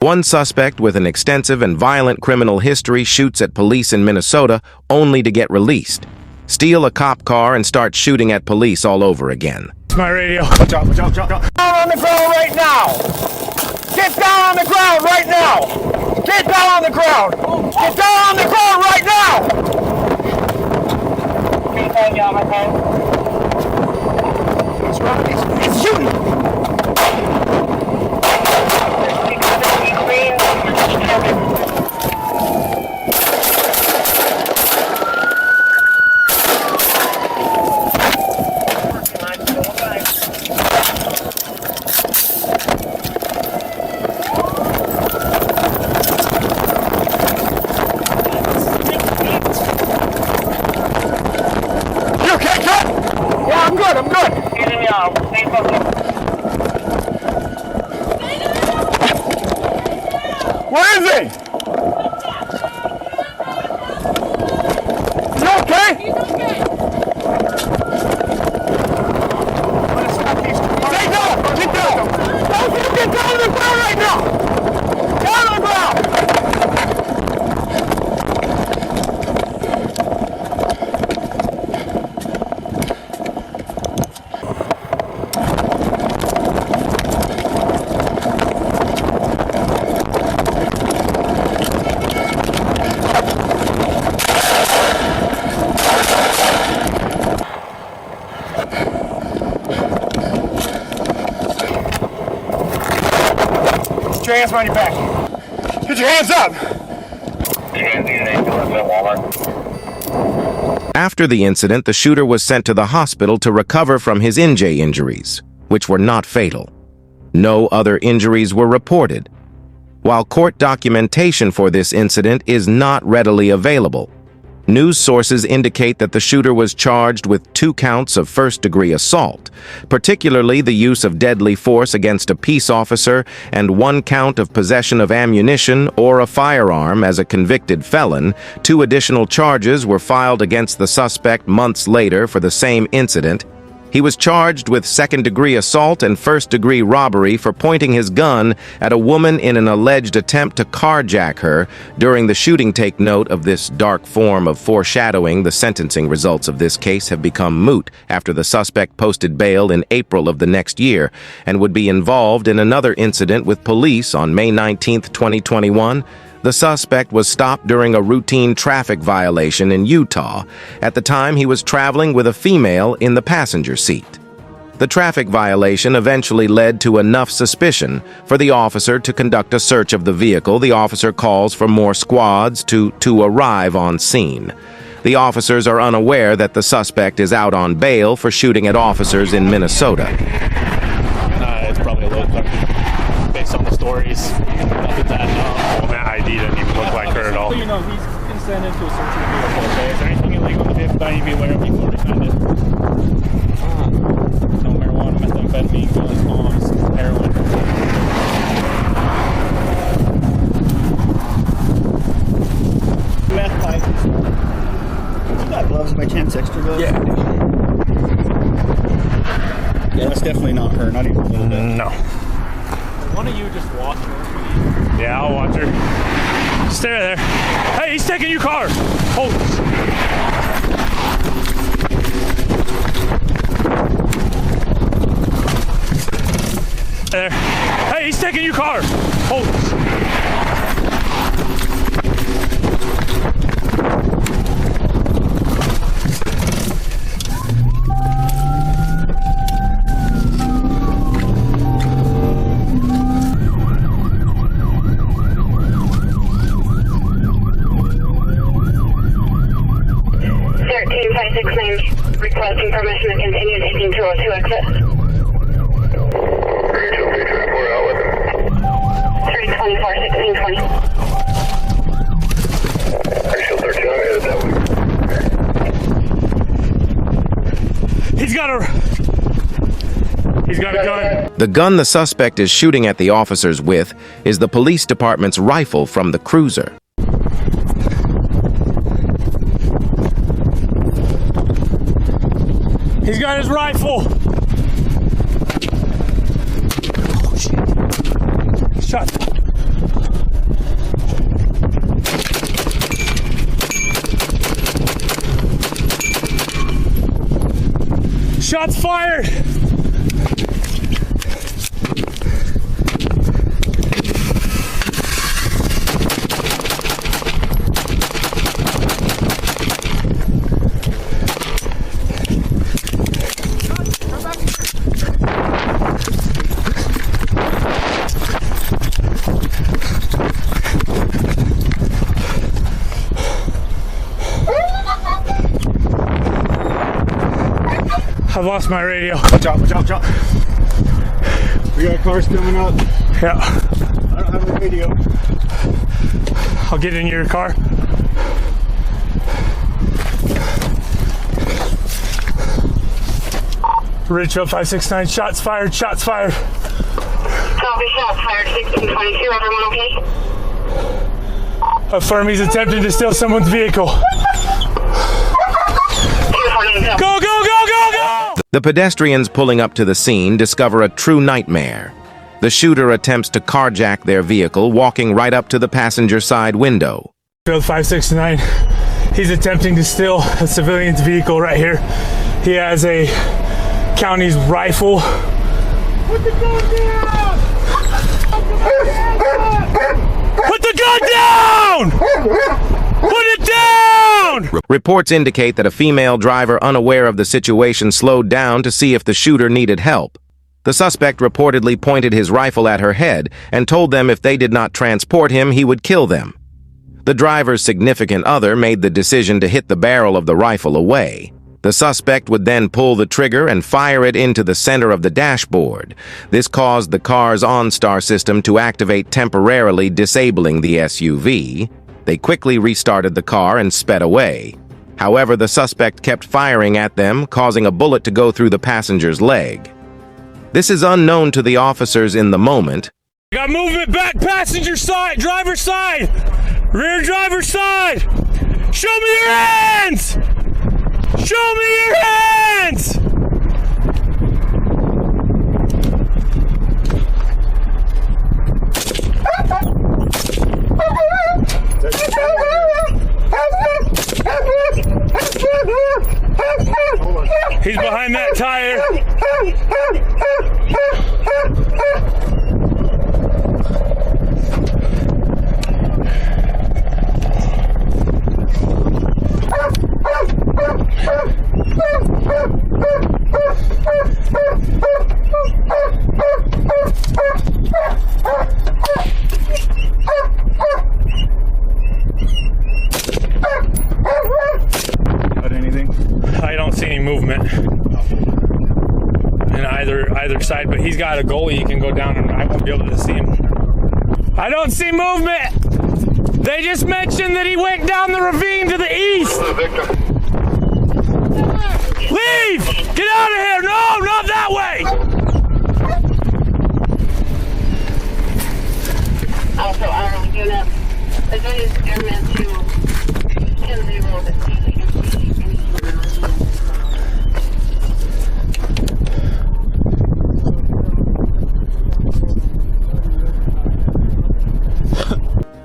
One suspect with an extensive and violent criminal history shoots at police in Minnesota only to get released. Steal a cop car and start shooting at police all over again. It's my radio. Watch out, watch out, watch out. Down on the ground right now! Get down on the ground right now! Get down on the ground! Get down on the ground right now! What's wrong? It's shooting! I'm good. Where is he? Is he okay? He's okay. Stay down! Get down! Don't get down on the ground right now! Down on the ground! Put your hands behind your back. Get your hands up! After the incident, the shooter was sent to the hospital to recover from his injuries, which were not fatal. No other injuries were reported. While court documentation for this incident is not readily available, news sources indicate that the shooter was charged with 2 counts of first-degree assault, particularly the use of deadly force against a peace officer, and 1 count of possession of ammunition or a firearm as a convicted felon. 2 additional charges were filed against the suspect months later for the same incident. He was charged with second-degree assault and first-degree robbery for pointing his gun at a woman in an alleged attempt to carjack her during the shooting. Take note of this dark form of foreshadowing. The sentencing results of this case have become moot after the suspect posted bail in April of the next year and would be involved in another incident with police on May 19, 2021. The suspect was stopped during a routine traffic violation in Utah. At the time, he was traveling with a female in the passenger seat. The traffic violation eventually led to enough suspicion for the officer to conduct a search of the vehicle. The officer calls for more squads to arrive on scene. The officers are unaware that the suspect is out on bail for shooting at officers in Minnesota. It's probably a little quick based on the stories. Well, that ID doesn't even look like her at all. So you know, he's consented to a search of the vehicle. Okay, is there anything illegal in the vehicle that I need to be aware of before we find it? No marijuana, methamphetamine, guns, bombs, heroin. Meth pipe. You got gloves by chance, extra gloves? Yeah. Yeah, that's definitely not her, not even a little bit. No. One of you just watch her. Yeah, I'll watch her. Stay right there. Hey, he's taking your car. Hold. There. Hey, he's taking your car. Hold. Requesting permission to continue taking 202 exit. 324, 1620. Actual 13, I'm headed that way. He's got a gun. The gun the suspect is shooting at the officers with is the police department's rifle from the cruiser. He's got his rifle. Oh, shit. Shot. Shots fired! I've lost my radio. Watch out, watch out, watch out. We got cars coming up. Yeah. I don't have a radio. I'll get in your car. Ridgefield 569, shots fired, shots fired. Copy, shots fired, 1622, everyone okay? Affirm he's attempting to steal someone's vehicle. Go, go, go, go, go! The pedestrians pulling up to the scene discover a true nightmare. The shooter attempts to carjack their vehicle, walking right up to the passenger side window. Field 569, he's attempting to steal a civilian's vehicle right here. He has a county's rifle. Put the gun down! Put the gun down! Put it down! Reports indicate that a female driver unaware of the situation slowed down to see if the shooter needed help. The suspect reportedly pointed his rifle at her head and told them if they did not transport him, he would kill them. The driver's significant other made the decision to hit the barrel of the rifle away. The suspect would then pull the trigger and fire it into the center of the dashboard. This caused the car's OnStar system to activate, temporarily disabling the SUV. They quickly restarted the car and sped away. However, the suspect kept firing at them, causing a bullet to go through the passenger's leg. This is unknown to the officers in the moment. Got movement back, passenger side, driver side, rear driver side. Show me your hands! Show me your hands! He's behind that tire. I don't see any movement in either side, but he's got a goalie he can go down and I won't be able to see him. I don't see movement! They just mentioned that he went down the ravine to the east! Leave! Get out of here! No, not that way! Also, our unit, advised airmen to 10-0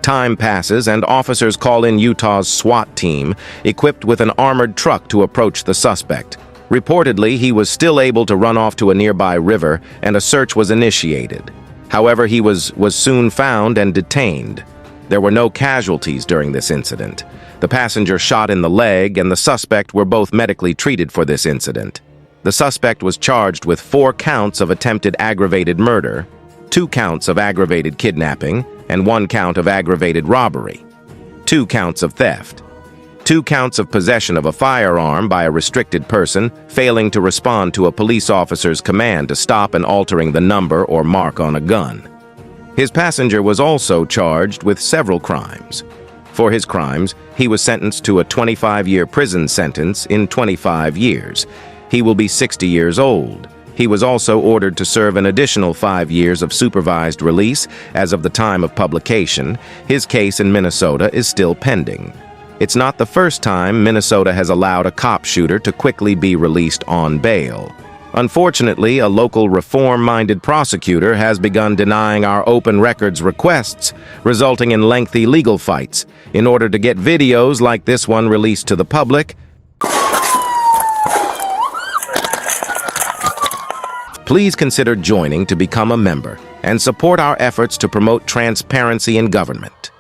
Time passes and officers call in Utah's SWAT team, equipped with an armored truck to approach the suspect. Reportedly, he was still able to run off to a nearby river and a search was initiated. However, he was soon found and detained. There were no casualties during this incident. The passenger shot in the leg and the suspect were both medically treated for this incident. The suspect was charged with 4 counts of attempted aggravated murder, 2 counts of aggravated kidnapping, and 1 count of aggravated robbery, 2 counts of theft, 2 counts of possession of a firearm by a restricted person failing to respond to a police officer's command to stop and altering the number or mark on a gun. His passenger was also charged with several crimes. For his crimes, he was sentenced to a 25-year prison sentence in 25 years. He will be 60 years old. He was also ordered to serve an additional 5 years of supervised release as of the time of publication. His case in Minnesota is still pending. It's not the first time Minnesota has allowed a cop shooter to quickly be released on bail. Unfortunately, a local reform-minded prosecutor has begun denying our open records requests, resulting in lengthy legal fights. In order to get videos like this one released to the public, Please consider joining to become a member and support our efforts to promote transparency in government.